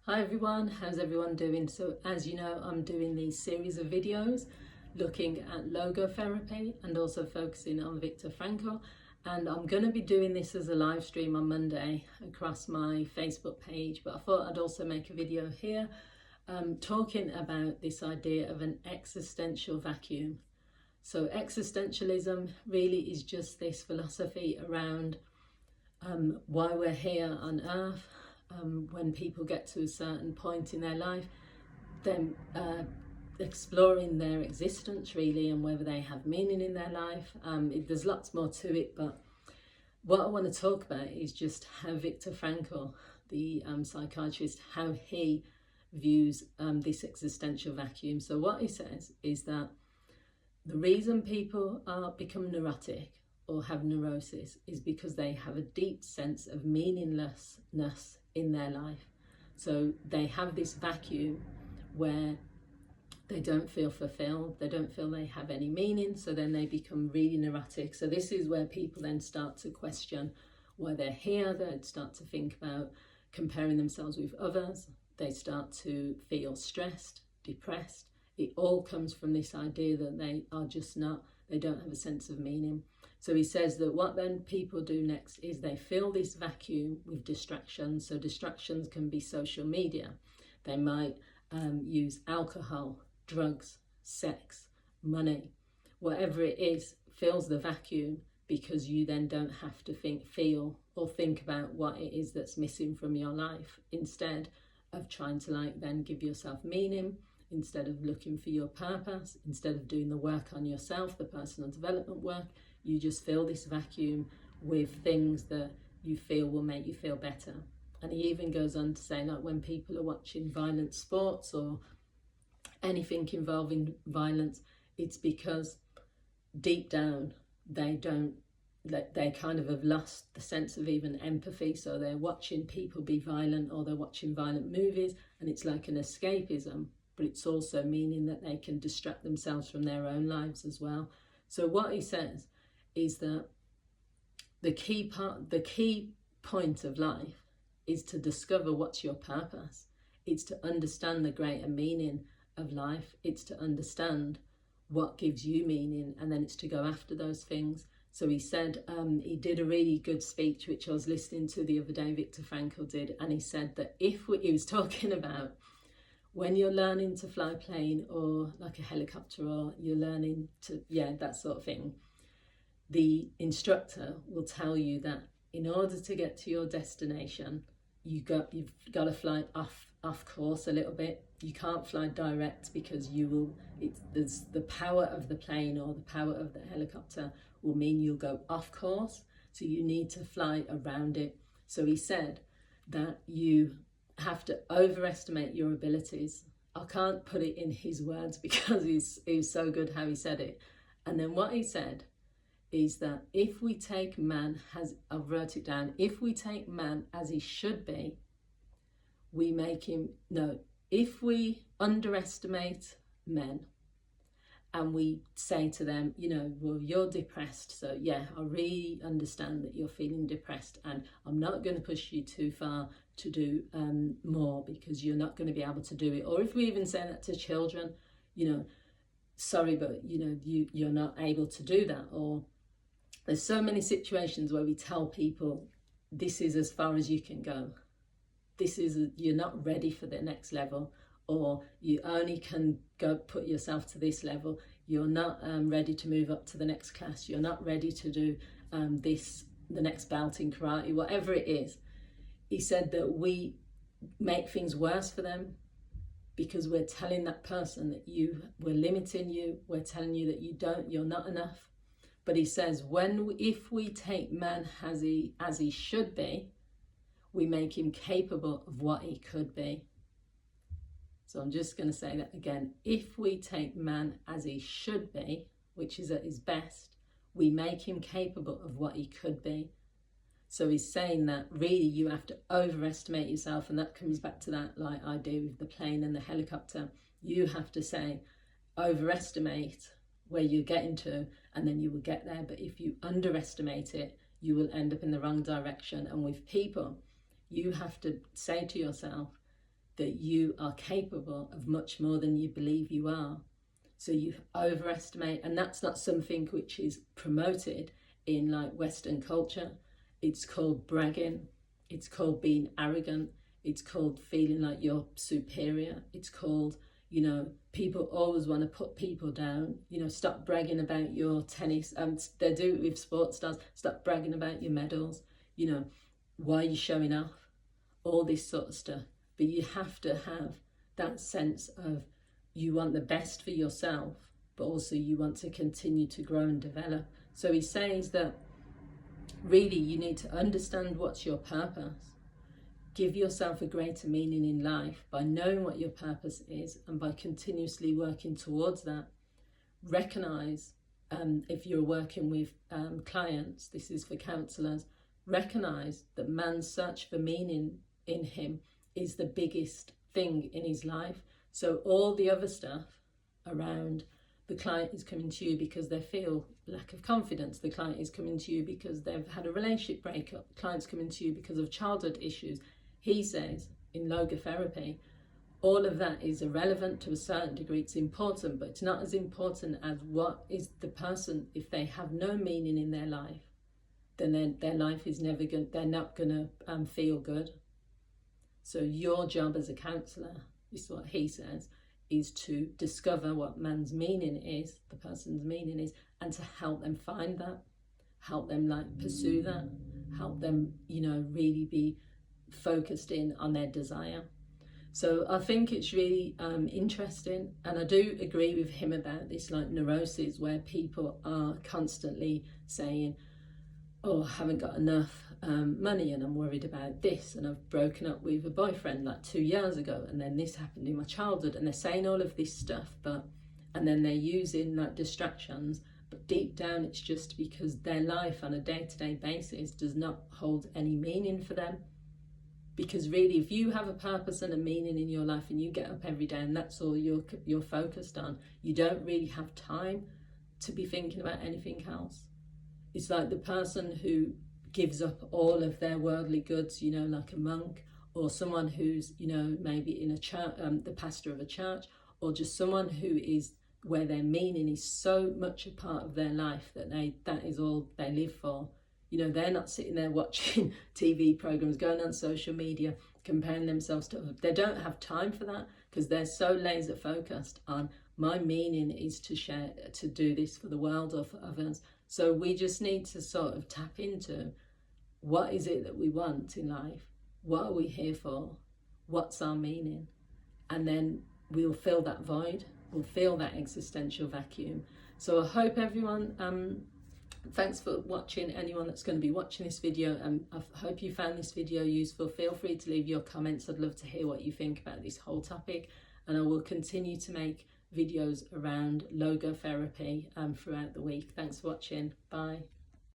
Hi everyone, how's everyone doing? So as you know, I'm doing these series of videos looking at logotherapy and also focusing on Viktor Frankl, and I'm going to be doing this as a live stream on Monday across my Facebook page, but I thought I'd also make a video here talking about this idea of an existential vacuum. So existentialism really is just this philosophy around why we're here on earth. When people get to a certain point in their life, then exploring their existence really, and whether they have meaning in their life. There's lots more to it, but what I want to talk about is just how Viktor Frankl, the psychiatrist, how he views this existential vacuum. So what he says is that the reason people become neurotic or have neurosis is because they have a deep sense of meaninglessness in their life. So they have this vacuum where they don't feel fulfilled, they don't feel they have any meaning, so then they become really neurotic. So this is where people then start to question why they're here. They start to think about comparing themselves with others. They start to feel stressed, depressed. It all comes from this idea that they are just not, they don't have a sense of meaning. So he says that what then people do next is they fill this vacuum with distractions. So distractions can be social media. They might use alcohol, drugs, sex, money, whatever it is, fills the vacuum, because you then don't have to feel or think about what it is that's missing from your life, instead of trying to then give yourself meaning, instead of looking for your purpose, instead of doing the work on yourself, the personal development work. You just fill this vacuum with things that you feel will make you feel better. And he even goes on to say, like, when people are watching violent sports or anything involving violence, it's because deep down they kind of have lost the sense of even empathy. So they're watching people be violent, or they're watching violent movies, and it's like an escapism, but it's also meaning that they can distract themselves from their own lives as well. So what he says is that the key point of life is to discover what's your purpose. It's to understand the greater meaning of life. It's to understand what gives you meaning, and then it's to go after those things. So he said, he did a really good speech, which I was listening to the other day, Viktor Frankl did, and he said that he was talking about when you're learning to fly a plane or like a helicopter, or you're learning to, that sort of thing, the instructor will tell you that in order to get to your destination, you've got to fly off course a little bit. You can't fly direct, because there's the power of the plane or the power of the helicopter will mean you'll go off course. So you need to fly around it. So he said that you have to overestimate your abilities. I can't put it in his words because he's so good how he said it. And then what he said is that if we take man as, I'll write it down, if we take man as he should be, we make him, if we underestimate men and we say to them, well, you're depressed, so yeah, I really understand that you're feeling depressed, and I'm not going to push you too far to do more, because you're not going to be able to do it. Or if we even say that to children, sorry, but you're not able to do that. Or there's so many situations where we tell people, this is as far as you can go. You're not ready for the next level, or you only can go put yourself to this level. You're not ready to move up to the next class. You're not ready to do the next belt in karate, whatever it is. He said that we make things worse for them, because we're telling that person that we're limiting you. We're telling you that you're not enough. But he says, if we take man as he should be, we make him capable of what he could be. So I'm just going to say that again. If we take man as he should be, which is at his best, we make him capable of what he could be. So he's saying that really you have to overestimate yourself, and that comes back to that idea with the plane and the helicopter. You have to overestimate where you're getting to, and then you will get there. But if you underestimate it, you will end up in the wrong direction. And with people, you have to say to yourself, that you are capable of much more than you believe you are. So you overestimate, and that's not something which is promoted in like Western culture. It's called bragging, it's called being arrogant, it's called feeling like you're superior, it's called, you know, people always want to put people down. You know, stop bragging about your tennis, they do it with sports stars, stop bragging about your medals, you know, why are you showing off, all this sort of stuff. But you have to have that sense of you want the best for yourself, but also you want to continue to grow and develop. So he says that really you need to understand what's your purpose, give yourself a greater meaning in life by knowing what your purpose is and by continuously working towards that. Recognize, if you're working with clients, this is for counsellors, recognize that man's search for meaning in him is the biggest thing in his life. So all the other stuff around, the client is coming to you because they feel lack of confidence, the client is coming to you because they've had a relationship breakup, the client's coming to you because of childhood issues. He says in Logotherapy, all of that is irrelevant to a certain degree. It's important, but it's not as important as what is the person. If they have no meaning in their life, then their life is never going, they're not going to feel good. So your job as a counsellor, this is what he says, is to discover what man's meaning is, the person's meaning is, and to help them find that, help them like pursue that, help them, you know, really be focused in on their desire. So I think it's really interesting, and I do agree with him about this like neurosis where people are constantly saying, oh, I haven't got enough money and I'm worried about this, and I've broken up with a boyfriend like 2 years ago, and then this happened in my childhood, and they're saying all of this stuff, and then they're using like distractions, but deep down it's just because their life on a day-to-day basis does not hold any meaning for them. Because really, if you have a purpose and a meaning in your life and you get up every day and that's all you're focused on, you don't really have time to be thinking about anything else. It's like the person who gives up all of their worldly goods, you know, like a monk, or someone who's, you know, maybe in a church, the pastor of a church, or just someone who is where their meaning is so much a part of their life that that is all they live for. You know, they're not sitting there watching TV programs, going on social media, comparing themselves to others. They don't have time for that because they're so laser focused on my meaning is to share, to do this for the world or for others. So we just need to sort of tap into what is it that we want in life? What are we here for? What's our meaning? And then we'll fill that void. We'll feel that existential vacuum. So I hope everyone, thanks for watching, anyone that's going to be watching this video, and I hope you found this video useful. Feel free to leave your comments. I'd love to hear what you think about this whole topic, and I will continue to make videos around logotherapy throughout the week. Thanks for watching. Bye.